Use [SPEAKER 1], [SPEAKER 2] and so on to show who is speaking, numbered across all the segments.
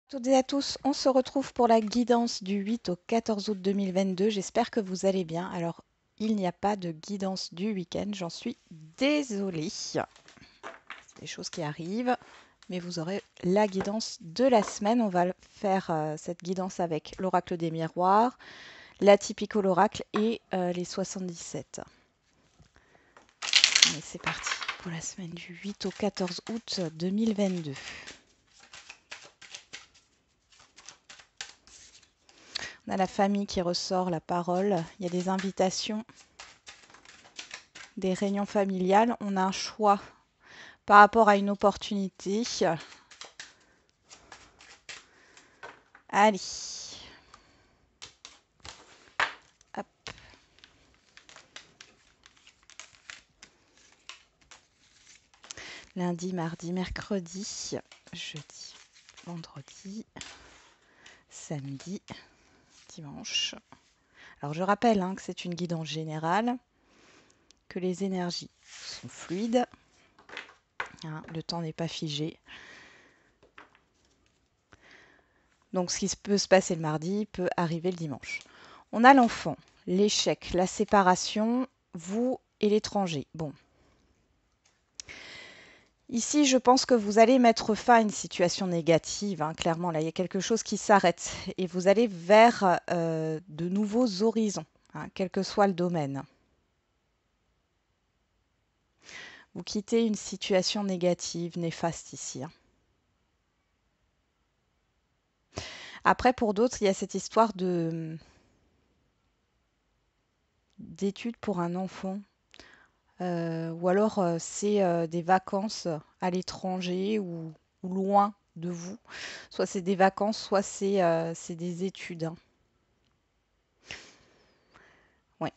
[SPEAKER 1] Toutes et à tous, on se retrouve pour la guidance du 8 au 14 août 2022. J'espère que vous allez bien. Alors, il n'y a pas de guidance du week-end, j'en suis désolée. C'est des choses qui arrivent, mais vous aurez la guidance de la semaine. On va faire cette guidance avec l'oracle des miroirs, la typico l'oracle et les 77. Mais c'est parti pour la semaine du 8 au 14 août 2022. On a la famille qui ressort, la parole. Il y a des invitations, des réunions familiales. On a un choix par rapport à une opportunité. Allez. Hop. Lundi, mardi, mercredi, jeudi, vendredi, samedi, dimanche. Alors je rappelle que c'est une guidance générale, que les énergies sont fluides. Le temps n'est pas figé. Donc ce qui peut se passer le mardi peut arriver le dimanche. On a l'enfant, l'échec, la séparation, vous et l'étranger. Bon. Ici, je pense que vous allez mettre fin à une situation négative. Clairement, là, il y a quelque chose qui s'arrête. Et vous allez vers de nouveaux horizons, quel que soit le domaine. Vous quittez une situation négative, néfaste ici. Après, pour d'autres, il y a cette histoire d'études pour un enfant. Ou alors c'est des vacances à l'étranger ou loin de vous. Soit c'est des vacances, soit c'est des études. Ouais.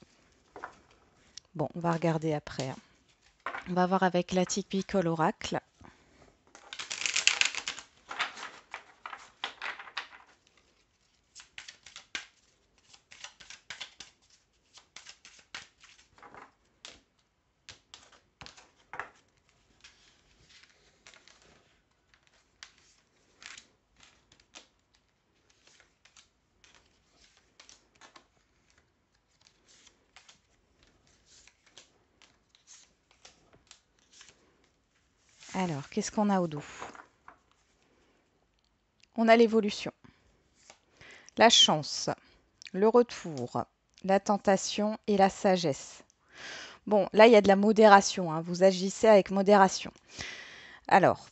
[SPEAKER 1] Bon, on va regarder après. On va voir avec la typical oracle. Alors, qu'est-ce qu'on a au dos? On a l'évolution, la chance, le retour, la tentation et la sagesse. Bon, là, il y a de la modération. Vous agissez avec modération. Alors,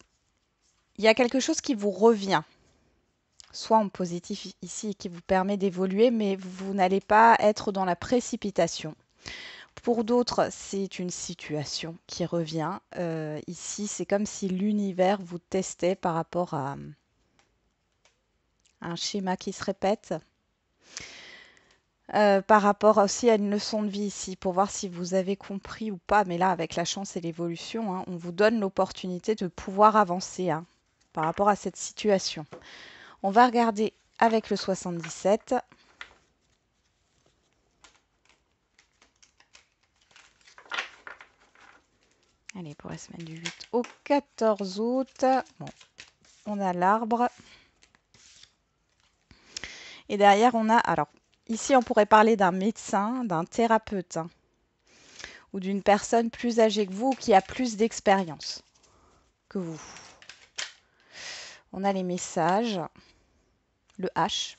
[SPEAKER 1] il y a quelque chose qui vous revient, soit en positif ici, qui vous permet d'évoluer, mais vous n'allez pas être dans la précipitation. Pour d'autres, c'est une situation qui revient. Ici, c'est comme si l'univers vous testait par rapport à un schéma qui se répète. Par rapport aussi à une leçon de vie ici, pour voir si vous avez compris ou pas. Mais là, avec la chance et l'évolution, on vous donne l'opportunité de pouvoir avancer par rapport à cette situation. On va regarder avec le 77. Allez, pour la semaine du 8 au 14 août. Bon, on a l'arbre. Et derrière, on a... Alors, ici, on pourrait parler d'un médecin, d'un thérapeute, ou d'une personne plus âgée que vous, qui a plus d'expérience que vous. On a les messages, le H.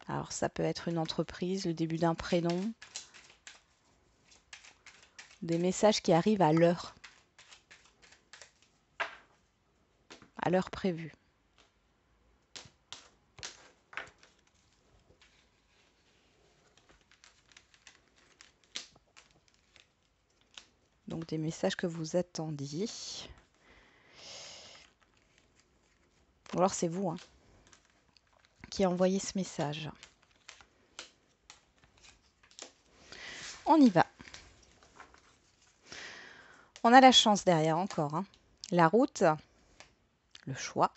[SPEAKER 1] Alors, ça peut être une entreprise, le début d'un prénom. Des messages qui arrivent à l'heure prévue. Donc, des messages que vous attendiez. Ou alors, c'est vous qui a envoyé ce message. On y va. On a la chance derrière encore. La route, le choix,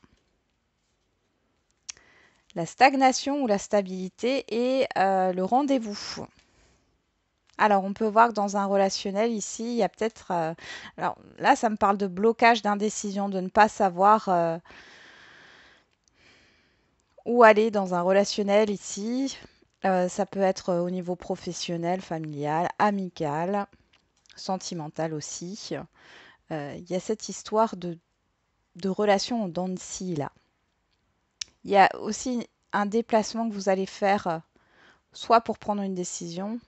[SPEAKER 1] la stagnation ou la stabilité et le rendez-vous. Alors, on peut voir que dans un relationnel, ici, il y a peut-être... alors là, ça me parle de blocage, d'indécision, de ne pas savoir ou aller dans un relationnel ici. Ça peut être au niveau professionnel, familial, amical, sentimental aussi. Il y a cette histoire de relation en dents de scie là. Il y a aussi un déplacement que vous allez faire, soit pour prendre une décision,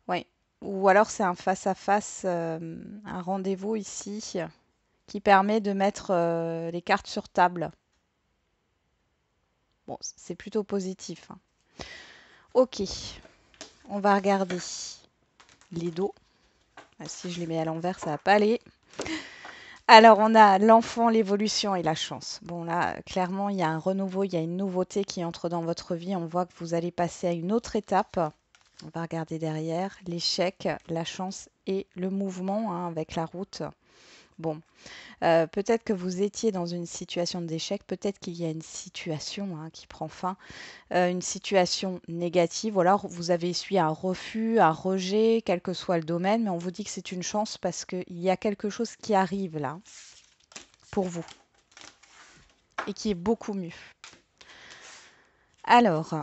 [SPEAKER 1] ouais, ou alors c'est un face-à-face, un rendez-vous ici qui permet de mettre les cartes sur table. Bon, c'est plutôt positif, hein. Ok, on va regarder les dos. Si je les mets à l'envers, ça va pas aller. Alors, on a l'enfant, l'évolution et la chance. Bon, là, clairement, il y a un renouveau, il y a une nouveauté qui entre dans votre vie. On voit que vous allez passer à une autre étape. On va regarder derrière l'échec, la chance et le mouvement, hein, avec la route. Bon, peut-être que vous étiez dans une situation d'échec, peut-être qu'il y a une situation, hein, qui prend fin, une situation négative, ou alors vous avez essuyé un refus, un rejet, quel que soit le domaine, mais on vous dit que c'est une chance parce qu'il y a quelque chose qui arrive là pour vous et qui est beaucoup mieux. Alors,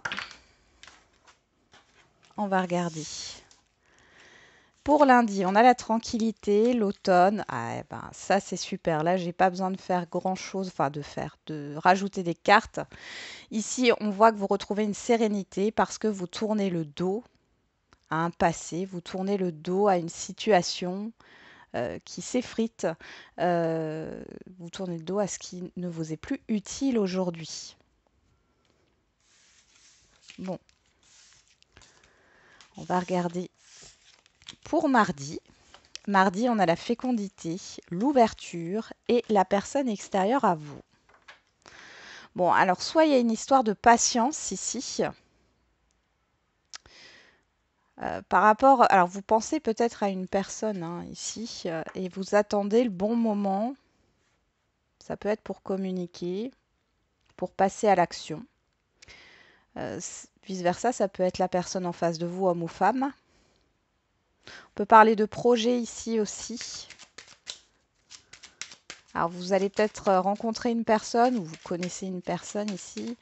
[SPEAKER 1] on va regarder. Pour lundi, on a la tranquillité, l'automne. Ah, eh ben, ça c'est super. Là, j'ai pas besoin de faire grand-chose, enfin de rajouter des cartes. Ici, on voit que vous retrouvez une sérénité parce que vous tournez le dos à un passé, vous tournez le dos à une situation qui s'effrite, vous tournez le dos à ce qui ne vous est plus utile aujourd'hui. Bon, on va regarder pour mardi. Mardi, on a la fécondité, l'ouverture et la personne extérieure à vous. Bon, alors soit il y a une histoire de patience ici. Par rapport, alors vous pensez peut-être à une personne, hein, ici, et vous attendez le bon moment. Ça peut être pour communiquer, pour passer à l'action. Vice-versa, ça peut être la personne en face de vous, homme ou femme. On peut parler de projet ici aussi. Alors vous allez peut-être rencontrer une personne ou vous connaissez une personne ici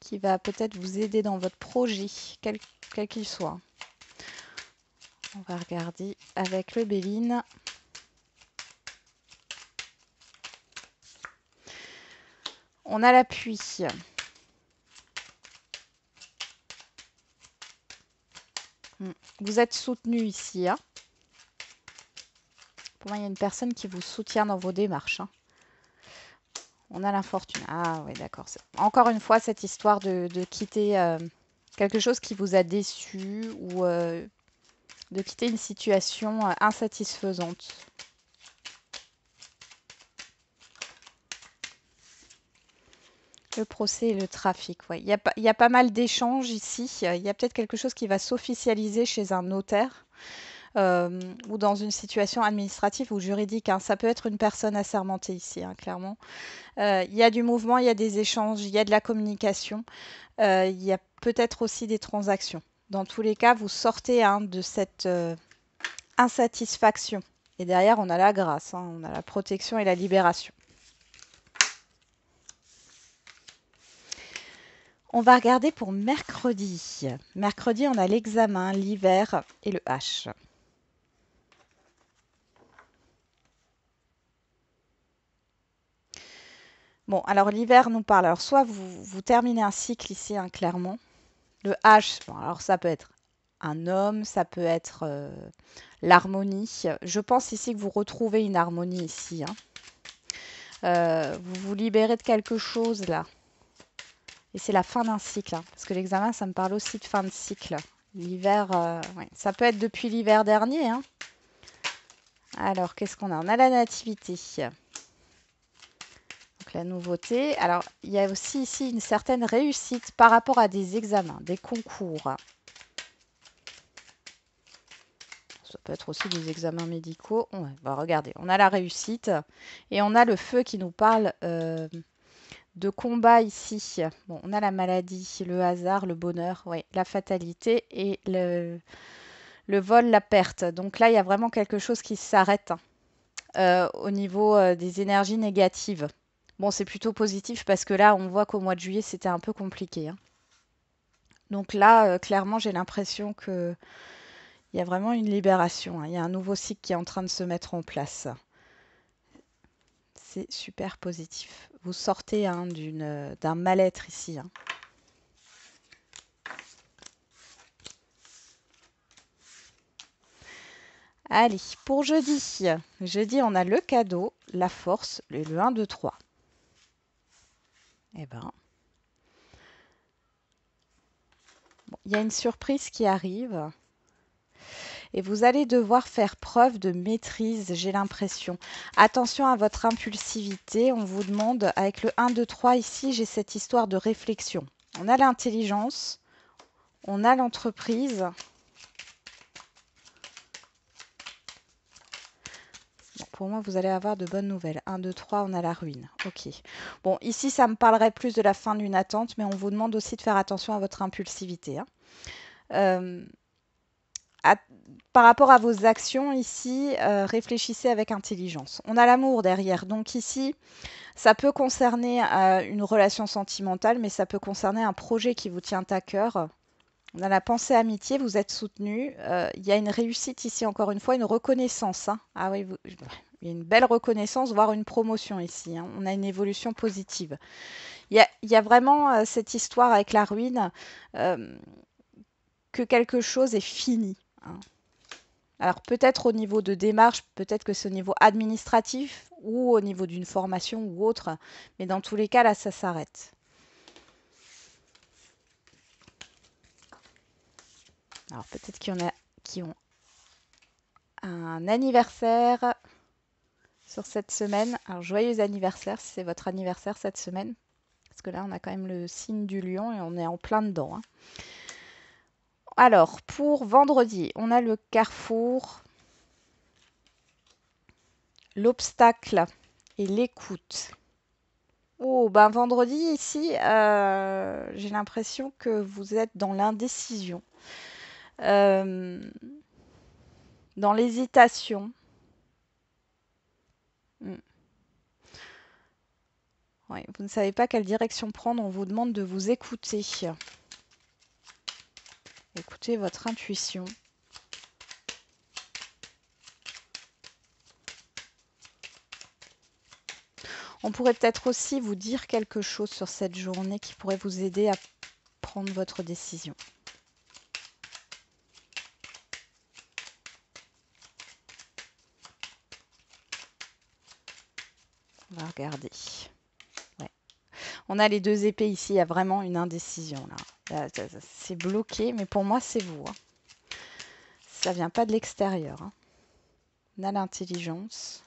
[SPEAKER 1] qui va peut-être vous aider dans votre projet, quel qu'il soit. On va regarder avec le Béline. On a l'appui. Vous êtes soutenu ici, hein. Pour moi, il y a une personne qui vous soutient dans vos démarches, hein. On a l'infortune. Ah oui, d'accord. Encore une fois, cette histoire de quitter quelque chose qui vous a déçu ou de quitter une situation insatisfaisante. Le procès et le trafic, oui. Il y a pas mal d'échanges ici. Il y a peut-être quelque chose qui va s'officialiser chez un notaire ou dans une situation administrative ou juridique, hein. Ça peut être une personne assermentée ici, hein, clairement. Il y a du mouvement, il y a des échanges, il y a de la communication. Il y a peut-être aussi des transactions. Dans tous les cas, vous sortez, hein, de cette insatisfaction. Et derrière, on a la grâce, hein, on a la protection et la libération. On va regarder pour mercredi. Mercredi, on a l'examen, l'hiver et le H. Bon, alors l'hiver nous parle. Alors, soit vous terminez un cycle ici, hein, clairement. Le H, bon, alors ça peut être un homme, ça peut être l'harmonie. Je pense ici que vous retrouvez une harmonie ici, hein. Vous vous libérez de quelque chose là. Et c'est la fin d'un cycle, hein, parce que l'examen, ça me parle aussi de fin de cycle. L'hiver, ouais, ça peut être depuis l'hiver dernier, hein. Alors, qu'est-ce qu'on a? On a la nativité. Donc, la nouveauté. Alors, il y a aussi ici une certaine réussite par rapport à des examens, des concours. Ça peut être aussi des examens médicaux. Ouais, bah regardez, on a la réussite et on a le feu qui nous parle de combat ici. Bon, on a la maladie, le hasard, le bonheur, ouais, la fatalité et le vol, la perte. Donc là, il y a vraiment quelque chose qui s'arrête, hein, au niveau des énergies négatives. Bon, c'est plutôt positif parce que là, on voit qu'au mois de juillet, c'était un peu compliqué, hein. Donc là, clairement, j'ai l'impression que il y a vraiment une libération, hein. Il y a un nouveau cycle qui est en train de se mettre en place. C'est super positif. Vous sortez, hein, d'un mal-être ici, hein. Allez, pour jeudi. Jeudi, on a le cadeau, la force, le 1, 2, 3. Eh ben, bon, il y a une surprise qui arrive et vous allez devoir faire preuve de maîtrise, j'ai l'impression. Attention à votre impulsivité. On vous demande, avec le 1, 2, 3 ici, j'ai cette histoire de réflexion. On a l'intelligence, on a l'entreprise. Bon, pour moi, vous allez avoir de bonnes nouvelles. 1, 2, 3, on a la ruine. Ok. Bon, ici, ça me parlerait plus de la fin d'une attente, mais on vous demande aussi de faire attention à votre impulsivité, hein. Euh, à- Par rapport à vos actions ici, réfléchissez avec intelligence. On a l'amour derrière. Donc ici, ça peut concerner une relation sentimentale, mais ça peut concerner un projet qui vous tient à cœur. On a la pensée amitié, vous êtes soutenu. Il y a une réussite ici, encore une fois, une reconnaissance, hein. Ah oui, il y a une belle reconnaissance, voire une promotion ici, hein. On a une évolution positive. Il y a vraiment cette histoire avec la ruine, euh, que quelque chose est fini, hein. Alors peut-être au niveau de démarche, peut-être que c'est au niveau administratif ou au niveau d'une formation ou autre, mais dans tous les cas, là, ça s'arrête. Alors peut-être qu'il y en a qui ont un anniversaire sur cette semaine. Alors joyeux anniversaire si c'est votre anniversaire cette semaine, parce que là, on a quand même le signe du lion et on est en plein dedans, hein. Alors pour vendredi, on a le carrefour, l'obstacle et l'écoute. Oh, ben vendredi ici, j'ai l'impression que vous êtes dans l'indécision, euh, dans l'hésitation. Hmm. Ouais, vous ne savez pas quelle direction prendre, on vous demande de vous écouter. Écoutez votre intuition. On pourrait peut-être aussi vous dire quelque chose sur cette journée qui pourrait vous aider à prendre votre décision. On va regarder. Ouais. On a les deux épées ici, il y a vraiment une indécision là. C'est bloqué, mais pour moi c'est vous, hein. Ça vient pas de l'extérieur, hein. On a l'intelligence,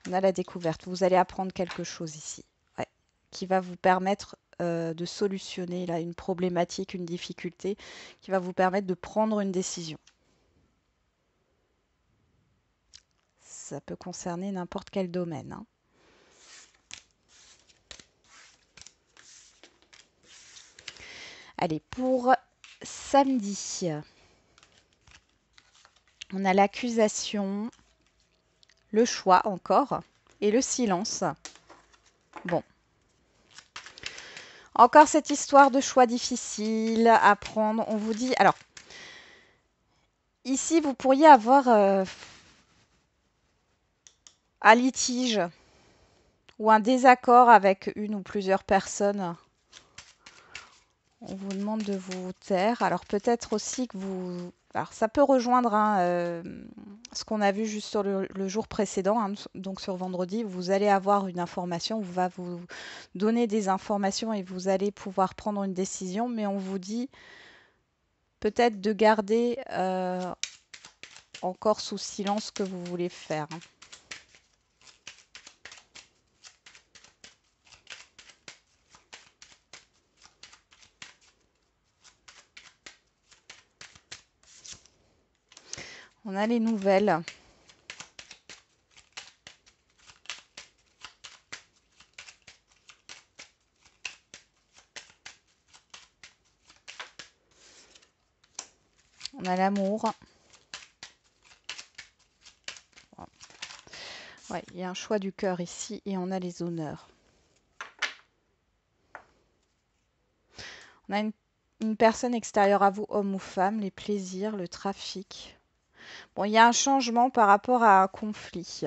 [SPEAKER 1] on a la découverte. Vous allez apprendre quelque chose ici, ouais, qui va vous permettre de solutionner là, une problématique, une difficulté, qui va vous permettre de prendre une décision. Ça peut concerner n'importe quel domaine, hein. Allez, pour samedi, on a l'accusation, le choix encore et le silence. Bon. Encore cette histoire de choix difficile à prendre. On vous dit... Alors, ici, vous pourriez avoir un litige ou un désaccord avec une ou plusieurs personnes. On vous demande de vous taire. Alors peut-être aussi que vous... Alors ça peut rejoindre, hein, ce qu'on a vu juste sur le jour précédent, hein, donc sur vendredi. Vous allez avoir une information, on va vous donner des informations et vous allez pouvoir prendre une décision, mais on vous dit peut-être de garder encore sous silence ce que vous voulez faire, hein. On a les nouvelles. On a l'amour. Ouais, il y a un choix du cœur ici et on a les honneurs. On a une personne extérieure à vous, homme ou femme, les plaisirs, le trafic. Bon, il y a un changement par rapport à un conflit.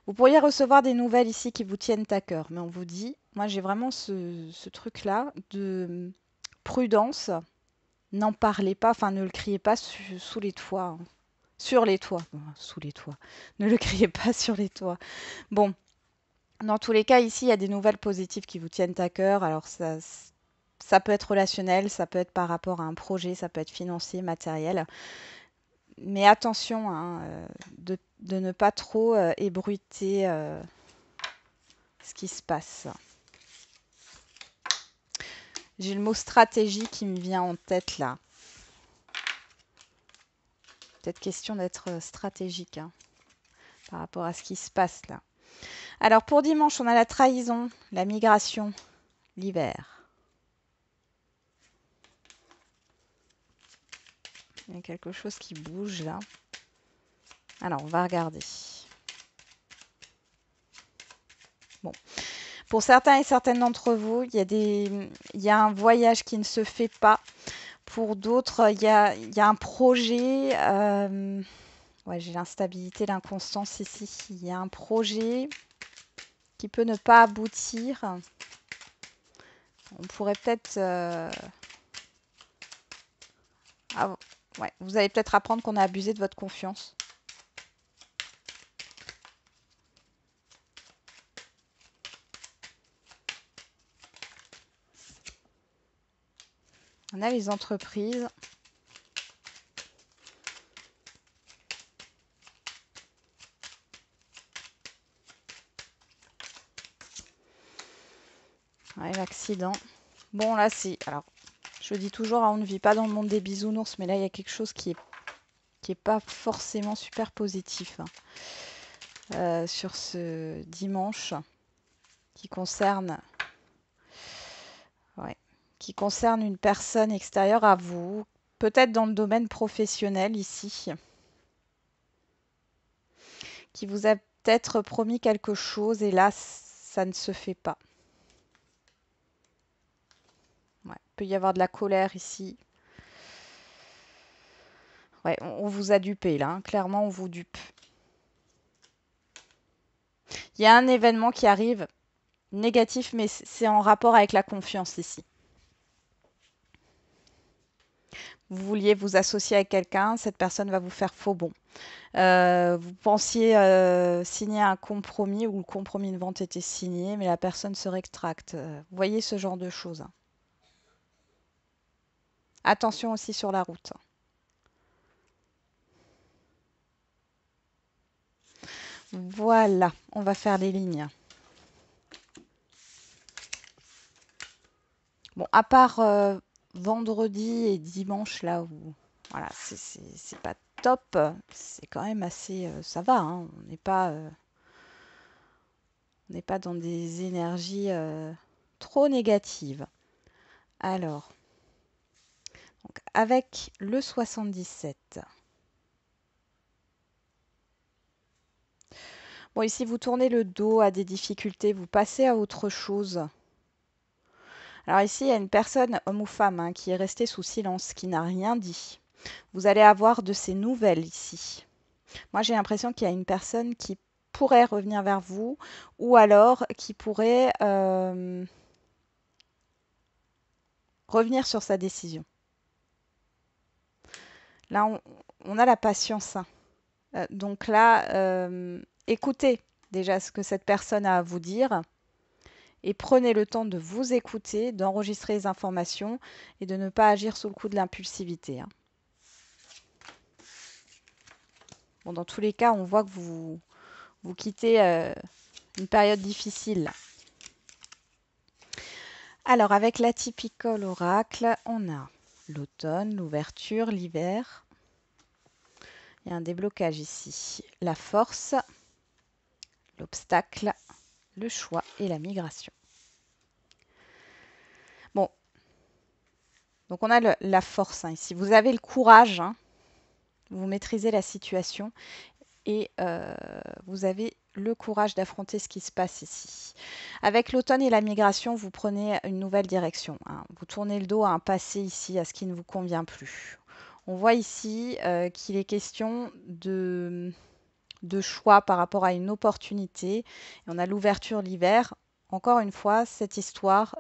[SPEAKER 1] Vous pourriez recevoir des nouvelles ici qui vous tiennent à cœur, mais on vous dit, moi j'ai vraiment ce truc-là de prudence. N'en parlez pas, enfin ne le criez pas sous les toits. Hein. Sur les toits, sous les toits. Ne le criez pas sur les toits. Bon, dans tous les cas, ici, il y a des nouvelles positives qui vous tiennent à cœur. Alors ça peut être relationnel, ça peut être par rapport à un projet, ça peut être financier, matériel. Mais attention hein, de ne pas trop ébruiter ce qui se passe. J'ai le mot stratégie qui me vient en tête là. Peut-être question d'être stratégique hein, par rapport à ce qui se passe là. Alors pour dimanche, on a la trahison, la migration, l'hiver. Il y a quelque chose qui bouge là. Alors on va regarder. Bon. Pour certains et certaines d'entre vous, il y a un voyage qui ne se fait pas. Pour d'autres, il y a un projet. Ouais, j'ai l'instabilité, l'inconstance ici. Il y a un projet qui peut ne pas aboutir. On pourrait peut-être... ouais, vous allez peut-être apprendre qu'on a abusé de votre confiance. On a les entreprises. Ouais, l'accident. Bon, là, c'est... Alors, je dis toujours, hein, on ne vit pas dans le monde des bisounours, mais là, il y a quelque chose qui est pas forcément super positif hein, sur ce dimanche qui concerne... Ouais, qui concerne une personne extérieure à vous, peut-être dans le domaine professionnel ici, qui vous a peut-être promis quelque chose et là, ça ne se fait pas. Ouais, il peut y avoir de la colère ici. Ouais, on vous a dupé là, hein. Clairement, on vous dupe. Il y a un événement qui arrive négatif, mais c'est en rapport avec la confiance ici. Vous vouliez vous associer avec quelqu'un, cette personne va vous faire faux bond. Vous pensiez signer un compromis ou le compromis de vente était signé, mais la personne se rétracte. Vous voyez ce genre de choses. Hein. Attention aussi sur la route. Voilà, on va faire les lignes. Bon, à part vendredi et dimanche, là où voilà, c'est pas top, c'est quand même assez. Ça va, hein, on n'est pas dans des énergies trop négatives. Alors, donc avec le 77. Bon, ici, vous tournez le dos à des difficultés, vous passez à autre chose. Alors ici, il y a une personne, homme ou femme, hein, qui est restée sous silence, qui n'a rien dit. Vous allez avoir de ces nouvelles ici. Moi, j'ai l'impression qu'il y a une personne qui pourrait revenir vers vous ou alors qui pourrait revenir sur sa décision. Là, on a la patience. Hein. Donc là, écoutez déjà ce que cette personne a à vous dire et prenez le temps de vous écouter, d'enregistrer les informations et de ne pas agir sous le coup de l'impulsivité. Hein. Bon, dans tous les cas, on voit que vous quittez une période difficile. Alors, avec l'atypical oracle, on a l'automne, l'ouverture, l'hiver. Il y a un déblocage ici. La force, l'obstacle, le choix et la migration. Bon, donc on a la force hein, ici. Vous avez le courage, hein, vous maîtrisez la situation et vous avez le courage d'affronter ce qui se passe ici. Avec l'automne et la migration, vous prenez une nouvelle direction, hein. Vous tournez le dos à un passé ici, à ce qui ne vous convient plus. On voit ici qu'il est question de choix par rapport à une opportunité. Et on a l'ouverture l'hiver. Encore une fois, cette histoire,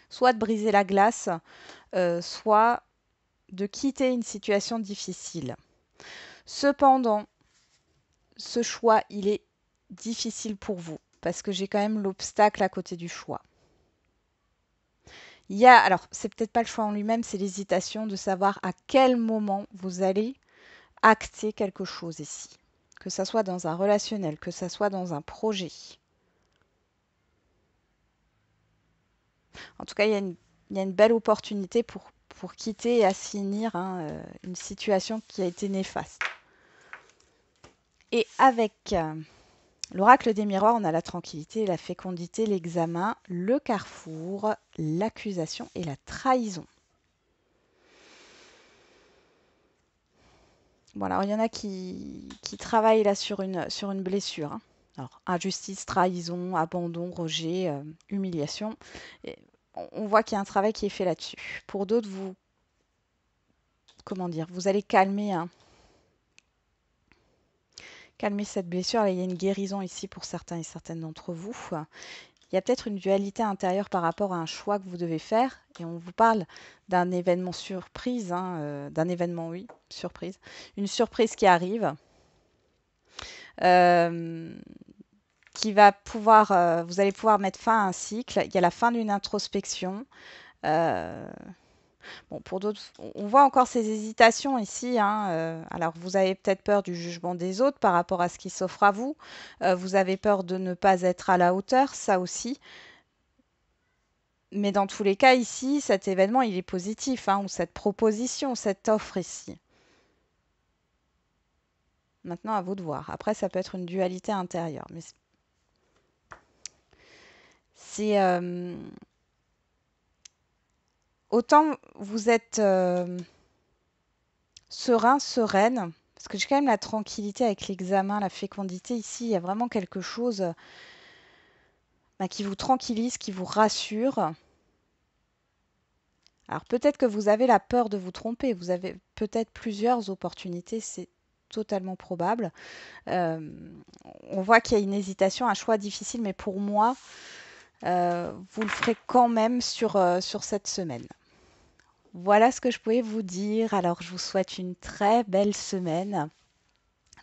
[SPEAKER 1] soit de briser la glace, soit de quitter une situation difficile. Cependant, ce choix, il est difficile pour vous parce que j'ai quand même l'obstacle à côté du choix. Alors, c'est peut-être pas le choix en lui-même, c'est l'hésitation de savoir à quel moment vous allez acter quelque chose ici. Que ça soit dans un relationnel, que ça soit dans un projet. En tout cas, il y a une belle opportunité pour quitter et assainir une situation qui a été néfaste. Et avec l'oracle des miroirs, on a la tranquillité, la fécondité, l'examen, le carrefour, l'accusation et la trahison. Bon, alors il y en a qui travaillent là sur une blessure, hein. Alors, injustice, trahison, abandon, rejet, humiliation. Et on voit qu'il y a un travail qui est fait là-dessus. Pour d'autres, comment dire, vous allez calmer cette blessure. Là, il y a une guérison ici pour certains et certaines d'entre vous. Il y a peut-être une dualité intérieure par rapport à un choix que vous devez faire. Et on vous parle d'un événement surprise, hein, d'un événement, oui, surprise. Une surprise qui arrive, qui va pouvoir, vous allez pouvoir mettre fin à un cycle. Il y a la fin d'une introspection. Bon, pour d'autres, on voit encore ces hésitations ici, hein. Alors, vous avez peut-être peur du jugement des autres par rapport à ce qui s'offre à vous. Vous avez peur de ne pas être à la hauteur, ça aussi. Mais dans tous les cas, ici, cet événement, il est positif, hein, ou cette proposition, cette offre ici. Maintenant, à vous de voir. Après, ça peut être une dualité intérieure. Mais c'est... autant vous êtes serein, sereine, parce que j'ai quand même la tranquillité avec l'examen, la fécondité. Ici, il y a vraiment quelque chose qui vous tranquillise, qui vous rassure. Alors peut-être que vous avez la peur de vous tromper, vous avez peut-être plusieurs opportunités, c'est totalement probable. On voit qu'il y a une hésitation, un choix difficile, mais pour moi, vous le ferez quand même sur cette semaine. Voilà ce que je pouvais vous dire. Alors je vous souhaite une très belle semaine.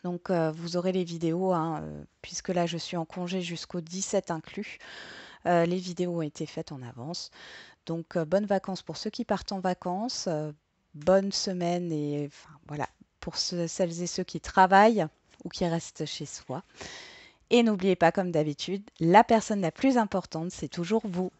[SPEAKER 1] Donc vous aurez les vidéos, hein, puisque là je suis en congé jusqu'au 17 inclus. Les vidéos ont été faites en avance. Donc bonnes vacances pour ceux qui partent en vacances. Bonne semaine et enfin, voilà, pour celles et ceux qui travaillent ou qui restent chez soi. Et n'oubliez pas, comme d'habitude, la personne la plus importante, c'est toujours vous.